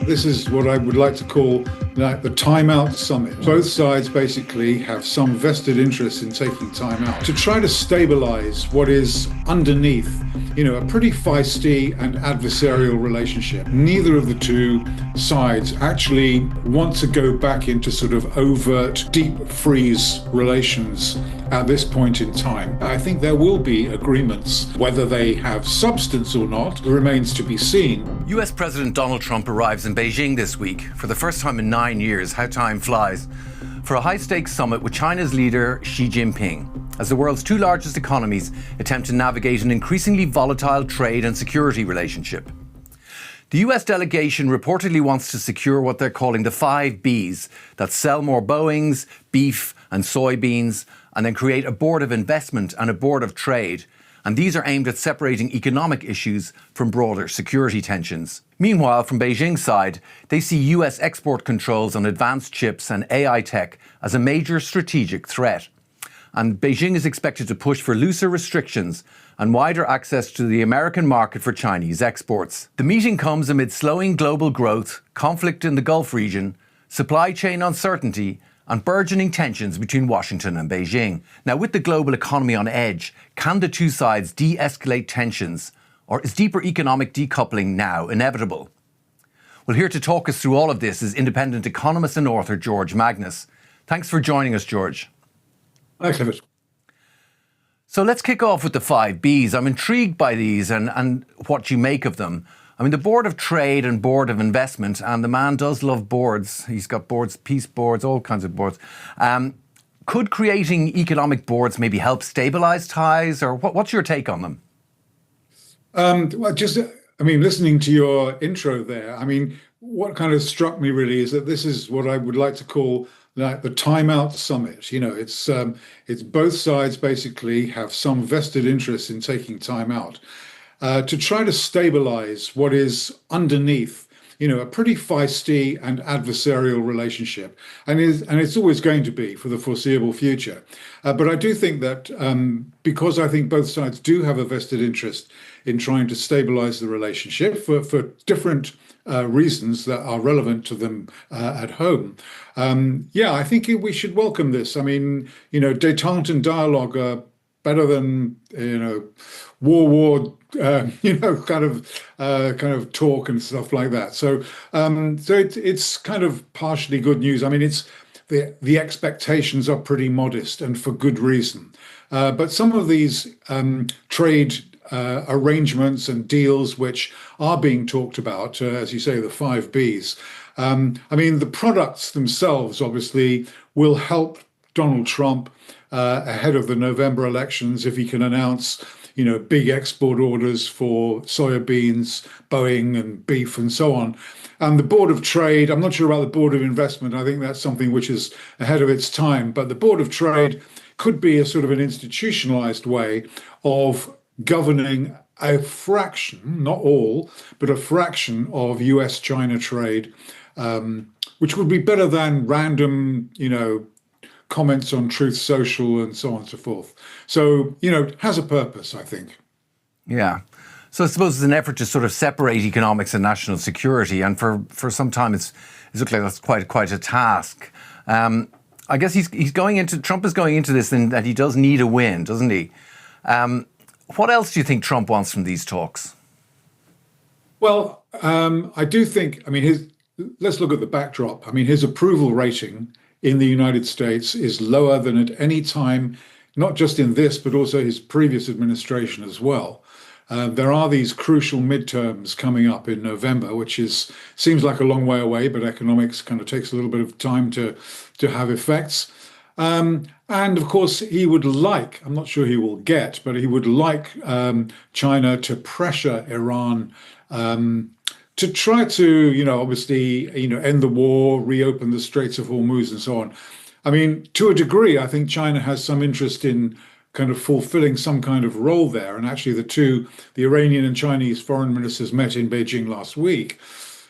This is what I would like to call like the timeout summit. Both sides basically have some vested interest in taking time out to try to stabilize what is underneath, a pretty feisty and adversarial relationship. Neither of the two sides actually want to go back into sort of overt deep freeze relations at this point in time. I think there will be agreements. Whether they have substance or not remains to be seen. US President Donald Trump arrives in Beijing this week for the first time in 9 years. How time flies. For a high-stakes summit with China's leader Xi Jinping, as the world's two largest economies attempt to navigate an increasingly volatile trade and security relationship. The US delegation reportedly wants to secure what they're calling the 5 Bs, that sell more Boeings, beef and soybeans, and then create a board of investment and a board of trade. And these are aimed at separating economic issues from broader security tensions. Meanwhile, from Beijing's side, they see US export controls on advanced chips and AI tech as a major strategic threat. And Beijing is expected to push for looser restrictions and wider access to the American market for Chinese exports. The meeting comes amid slowing global growth, conflict in the Gulf region, supply chain uncertainty, and burgeoning tensions between Washington and Beijing. Now, with the global economy on edge, can the two sides de-escalate tensions, or is deeper economic decoupling now inevitable? Well, here to talk us through all of this is independent economist and author George Magnus. Thanks for joining us, George. Hi, Clifford. So let's kick off with the 5 Bs. I'm intrigued by these and what you make of them. I mean, the Board of Trade and Board of Investment, and the man does love boards. He's got boards, peace boards, all kinds of boards. Could creating economic boards maybe help stabilise ties, or what's your take on them? Listening to your intro there, what kind of struck me really is that this is what I would like to call like the timeout summit. It's both sides basically have some vested interest in taking time out to try to stabilize what is underneath, a pretty feisty and adversarial relationship, and it's always going to be for the foreseeable future. But I do think that because I think both sides do have a vested interest in trying to stabilize the relationship for different reasons that are relevant to them at home. I think we should welcome this. Détente and dialogue are better than war kind of talk and stuff like that. So it's kind of partially good news. It's the expectations are pretty modest and for good reason. But some of these trade arrangements and deals which are being talked about, as you say, the 5 Bs. The products themselves obviously will help Donald Trump ahead of the November elections if he can announce, big export orders for soybeans, Boeing and beef and so on. And the Board of Trade, I'm not sure about the Board of Investment. I think that's something which is ahead of its time. But the Board of Trade could be a sort of an institutionalized way of governing a fraction, not all, but a fraction of US-China trade, which would be better than random, comments on Truth Social and so on and so forth. So, it has a purpose, I think. Yeah. So I suppose it's an effort to sort of separate economics and national security. And for some time, it's looked like that's quite a task. I guess Trump is going into this in that he does need a win, doesn't he? What else do you think Trump wants from these talks? Well, I do think, let's look at the backdrop. His approval rating in the United States is lower than at any time, not just in this, but also his previous administration as well. There are these crucial midterms coming up in November, which seems like a long way away, but economics kind of takes a little bit of time to have effects. And of course, he would like, I'm not sure he will get, but he would like China to pressure Iran to try to, obviously, end the war, reopen the Straits of Hormuz and so on. To a degree, I think China has some interest in kind of fulfilling some kind of role there. And actually, the Iranian and Chinese foreign ministers met in Beijing last week.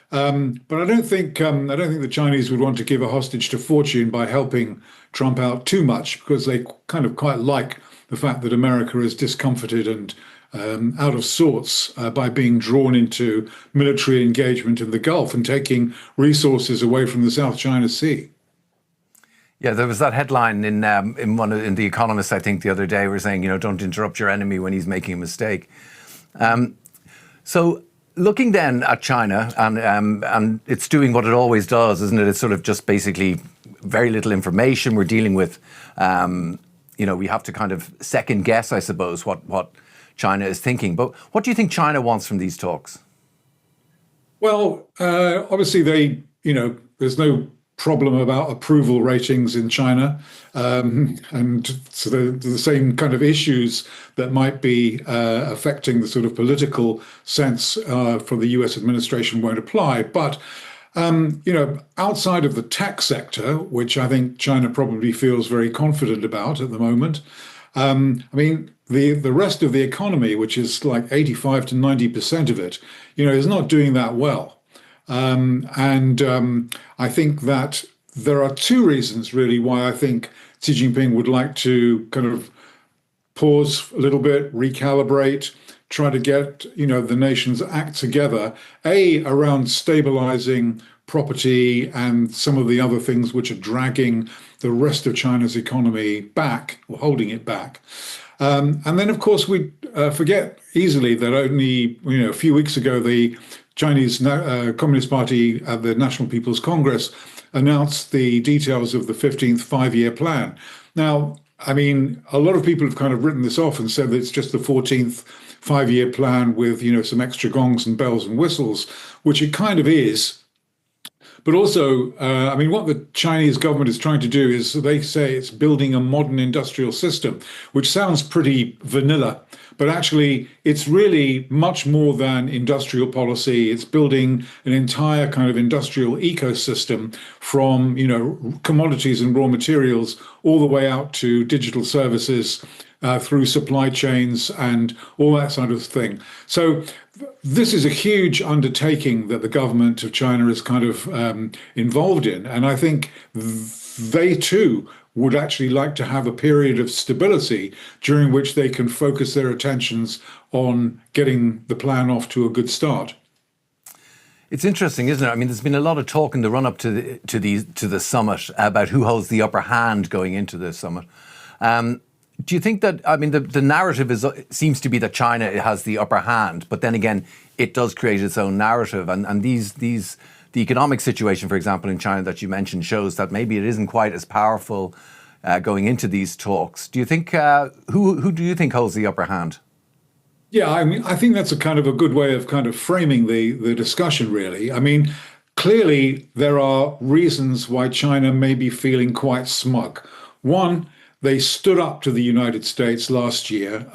But I don't think the Chinese would want to give a hostage to fortune by helping Trump out too much, because they kind of quite like the fact that America is discomfited out of sorts by being drawn into military engagement in the Gulf and taking resources away from the South China Sea. Yeah, there was that headline in The Economist, I think, the other day, were saying, don't interrupt your enemy when he's making a mistake. So looking then at China, and it's doing what it always does, isn't it? It's sort of just basically very little information. We're dealing with, we have to kind of second guess, I suppose, what China is thinking. But what do you think China wants from these talks? Well, obviously there's no problem about approval ratings in China. And so the same kind of issues that might be affecting the sort of political sense for the US administration won't apply. But, outside of the tech sector, which I think China probably feels very confident about at the moment, the rest of the economy, which is like 85 to 90% of it, is not doing that well. I think that there are two reasons really why I think Xi Jinping would like to kind of pause a little bit, recalibrate, try to get, the nation's act together, around stabilizing property and some of the other things which are dragging the rest of China's economy back or holding it back. And then, of course, we forget easily that only, a few weeks ago, the Chinese Communist Party at the National People's Congress announced the details of the 15th five-year plan. Now, a lot of people have kind of written this off and said that it's just the 14th five-year plan with, some extra gongs and bells and whistles, which it kind of is. But also, what the Chinese government is trying to do is they say it's building a modern industrial system, which sounds pretty vanilla. But actually, it's really much more than industrial policy. It's building an entire kind of industrial ecosystem from, commodities and raw materials all the way out to digital services through supply chains and all that sort of thing. So this is a huge undertaking that the government of China is kind of involved in. And I think they too would actually like to have a period of stability during which they can focus their attentions on getting the plan off to a good start. It's interesting, isn't it? There's been a lot of talk in the run-up to the summit about who holds the upper hand going into the summit. Do you think that, the narrative seems to be that China has the upper hand, but then again, it does create its own narrative. And the economic situation, for example, in China that you mentioned shows that maybe it isn't quite as powerful going into these talks. Do you think, who do you think holds the upper hand? Yeah, I think that's a kind of a good way of kind of framing the discussion, really. Clearly, there are reasons why China may be feeling quite smug. One, they stood up to the United States last year,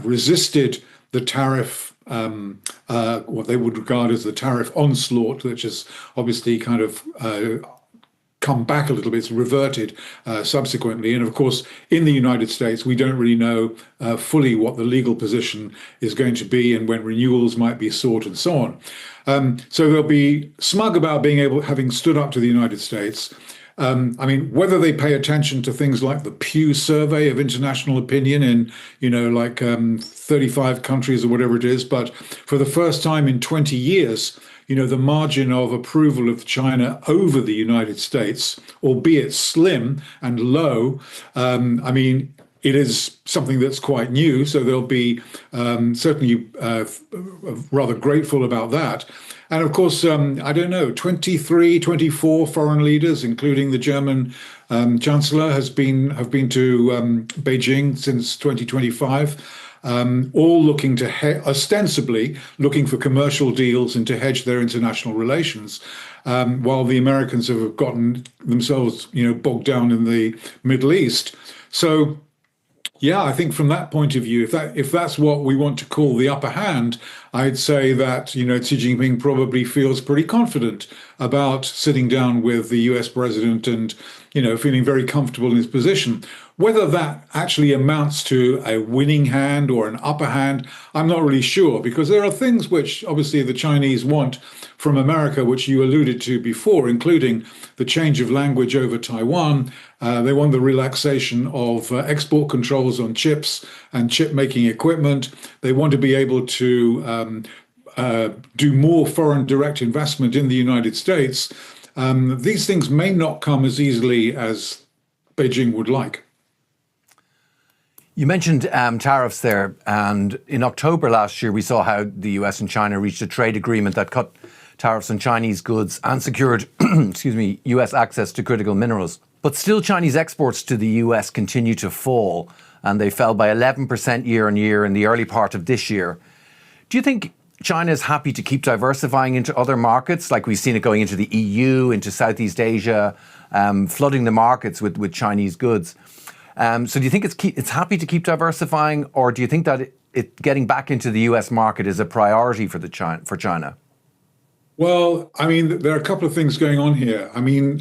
resisted the tariff, what they would regard as the tariff onslaught, which has obviously kind of come back a little bit, it's reverted subsequently. And of course, in the United States, we don't really know fully what the legal position is going to be and when renewals might be sought and so on. So they'll be smug about having stood up to the United States. Whether they pay attention to things like the Pew survey of international opinion in, 35 countries or whatever it is, but for the first time in 20 years, the margin of approval of China over the United States, albeit slim and low, it is something that's quite new. So they'll be certainly rather grateful about that. And of course, 23, 24 foreign leaders, including the German Chancellor, have been to Beijing since 2025, all looking to ostensibly looking for commercial deals and to hedge their international relations, while the Americans have gotten themselves, bogged down in the Middle East. So, yeah, I think from that point of view, if that's what we want to call the upper hand, I'd say that, Xi Jinping probably feels pretty confident about sitting down with the US president and, feeling very comfortable in his position. Whether that actually amounts to a winning hand or an upper hand, I'm not really sure, because there are things which obviously the Chinese want from America, which you alluded to before, including the change of language over Taiwan. They want the relaxation of export controls on chips and chip making equipment. They want to be able to do more foreign direct investment in the United States. These things may not come as easily as Beijing would like. You mentioned tariffs there, and in October last year, we saw how the US and China reached a trade agreement that cut tariffs on Chinese goods and secured, US access to critical minerals. But still, Chinese exports to the US continue to fall, and they fell by 11% year on year in the early part of this year. Do you think China is happy to keep diversifying into other markets, like we've seen it going into the EU, into Southeast Asia, flooding the markets with Chinese goods? So do you think it's happy to keep diversifying, or do you think that it getting back into the US market is a priority for China? Well, I mean, there are a couple of things going on here. I mean,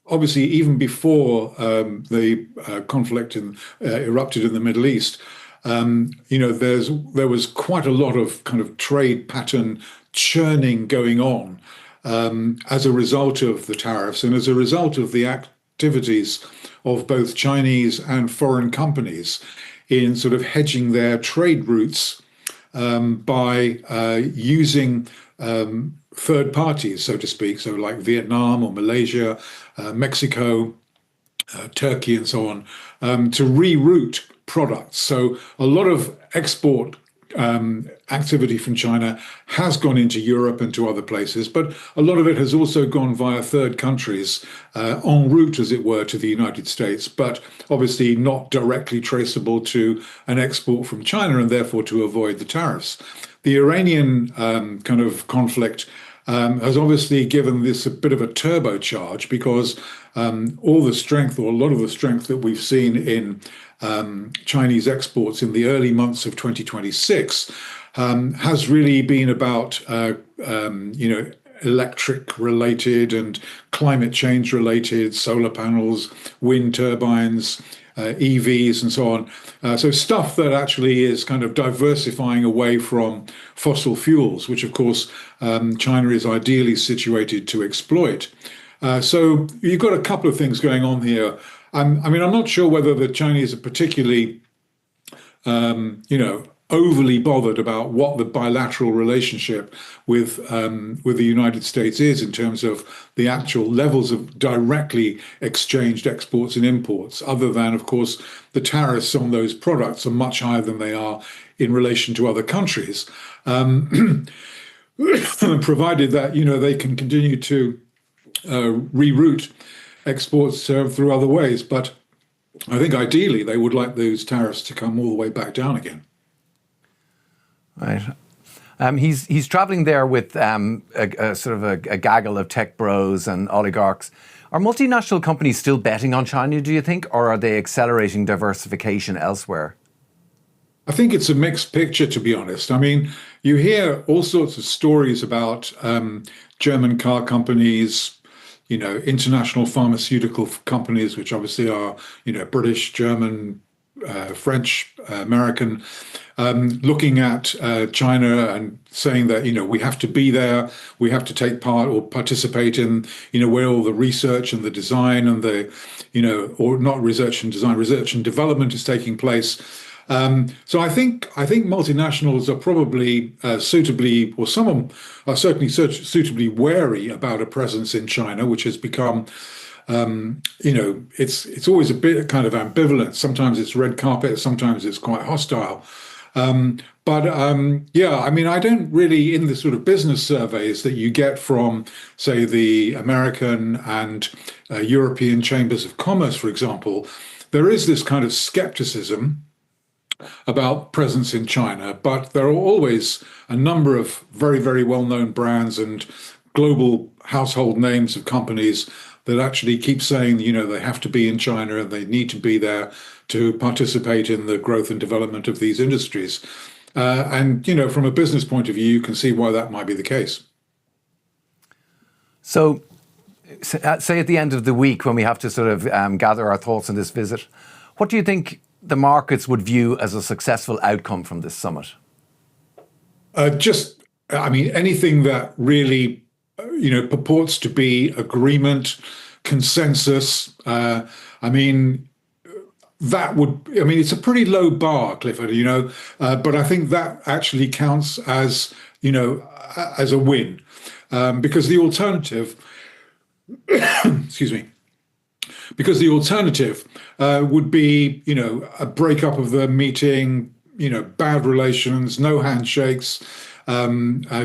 obviously, even before the conflict erupted in the Middle East, there was quite a lot of kind of trade pattern churning going on as a result of the tariffs and as a result of the activities of both Chinese and foreign companies in sort of hedging their trade routes by using third parties, so to speak, so like Vietnam or Malaysia, Mexico, Turkey, and so on, to reroute products. So a lot of export activity from China has gone into Europe and to other places, but a lot of it has also gone via third countries en route, as it were, to the United States, but obviously not directly traceable to an export from China and therefore to avoid the tariffs. The Iranian kind of conflict has obviously given this a bit of a turbocharge because all the strength, or a lot of the strength that we've seen in Chinese exports in the early months of 2026 has really been about, electric related and climate change related, solar panels, wind turbines, EVs and so on. So stuff that actually is kind of diversifying away from fossil fuels, which of course China is ideally situated to exploit. So you've got a couple of things going on here. I'm not sure whether the Chinese are particularly, overly bothered about what the bilateral relationship with the United States is in terms of the actual levels of directly exchanged exports and imports, other than, of course, the tariffs on those products are much higher than they are in relation to other countries, provided that, they can continue to reroute exports through other ways. But I think ideally they would like those tariffs to come all the way back down again. Right. He's traveling there with a sort of a gaggle of tech bros and oligarchs. Are multinational companies still betting on China, do you think, or are they accelerating diversification elsewhere? I think it's a mixed picture, to be honest. I mean, you hear all sorts of stories about German car companies, international pharmaceutical companies, which obviously are, British, German, French, American, looking at China and saying that, we have to be there, we have to take part or participate in, where all the research and the design and the, or not research and design, research and development is taking place. So I think multinationals are probably suitably, or some of them are certainly suitably wary about a presence in China, which has become, it's always a bit kind of ambivalent. Sometimes it's red carpet, sometimes it's quite hostile. But I don't really, in the sort of business surveys that you get from, say, the American and European chambers of commerce, for example, there is this kind of skepticism about presence in China, but there are always a number of very, very well-known brands and global household names of companies that actually keep saying, they have to be in China and they need to be there to participate in the growth and development of these industries. And, from a business point of view, you can see why that might be the case. So, say at the end of the week, when we have to sort of gather our thoughts on this visit, what do you think the markets would view as a successful outcome from this summit? Anything that really, purports to be agreement, consensus. It's a pretty low bar, Clifford, but I think that actually counts as, as a win, because the alternative, excuse me, because the alternative would be, a breakup of the meeting, bad relations, no handshakes,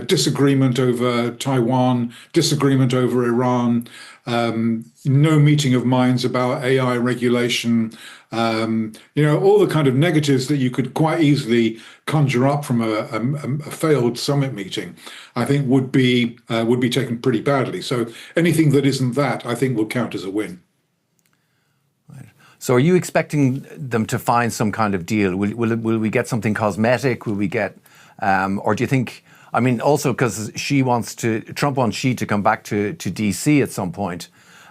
disagreement over Taiwan, disagreement over Iran, no meeting of minds about AI regulation, all the kind of negatives that you could quite easily conjure up from a failed summit meeting, I think would be taken pretty badly. So anything that isn't that, I think, will count as a win. So are you expecting them to find some kind of deal? Will we get something cosmetic? Will we get, or do you think, also because Trump wants Xi to come back to DC at some point.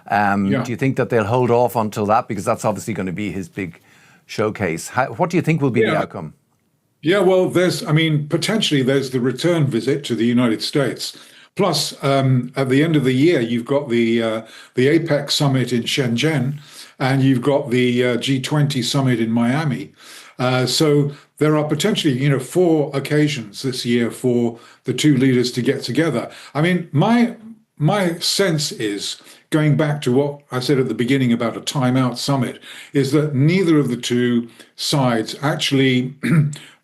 Do you think that they'll hold off until that? Because that's obviously going to be his big showcase. What do you think will be the outcome? Yeah, well, potentially there's the return visit to the United States. Plus, at the end of the year, you've got the APEC summit in Shenzhen, and you've got the G20 summit in Miami. So there are potentially, 4 occasions this year for the two leaders to get together. My sense is, going back to what I said at the beginning about a timeout summit, is that neither of the two sides actually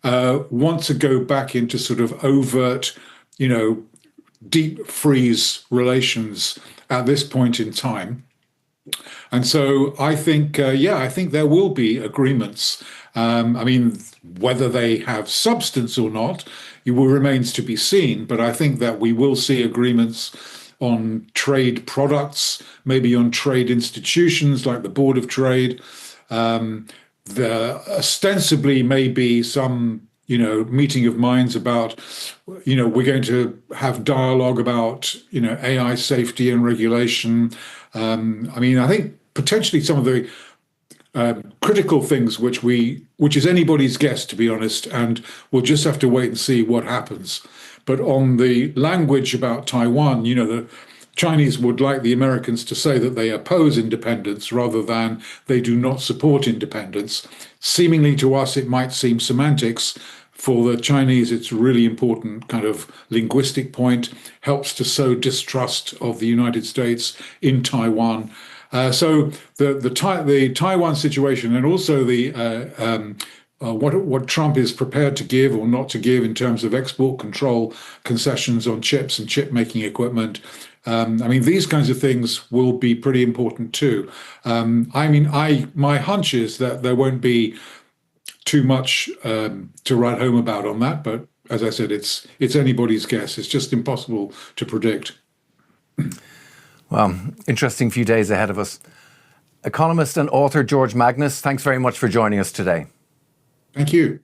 want to go back into sort of overt, deep freeze relations at this point in time. And so I think, I think there will be agreements. Whether they have substance or not, it will remains to be seen. But I think that we will see agreements on trade products, maybe on trade institutions like the Board of Trade. There ostensibly may be some, meeting of minds about, we're going to have dialogue about, AI safety and regulation. I think potentially some of the critical things which is anybody's guess, to be honest, and we'll just have to wait and see what happens. But on the language about Taiwan, the Chinese would like the Americans to say that they oppose independence rather than they do not support independence. Seemingly to us, it might seem semantics. For the Chinese, it's a really important kind of linguistic point, helps to sow distrust of the United States in Taiwan. So the Taiwan situation, and also the what Trump is prepared to give or not to give in terms of export control concessions on chips and chip making equipment. These kinds of things will be pretty important too. My hunch is that there won't be too much to write home about on that, but as I said, it's anybody's guess. It's just impossible to predict. Well, interesting few days ahead of us. Economist and author George Magnus, thanks very much for joining us today. Thank you.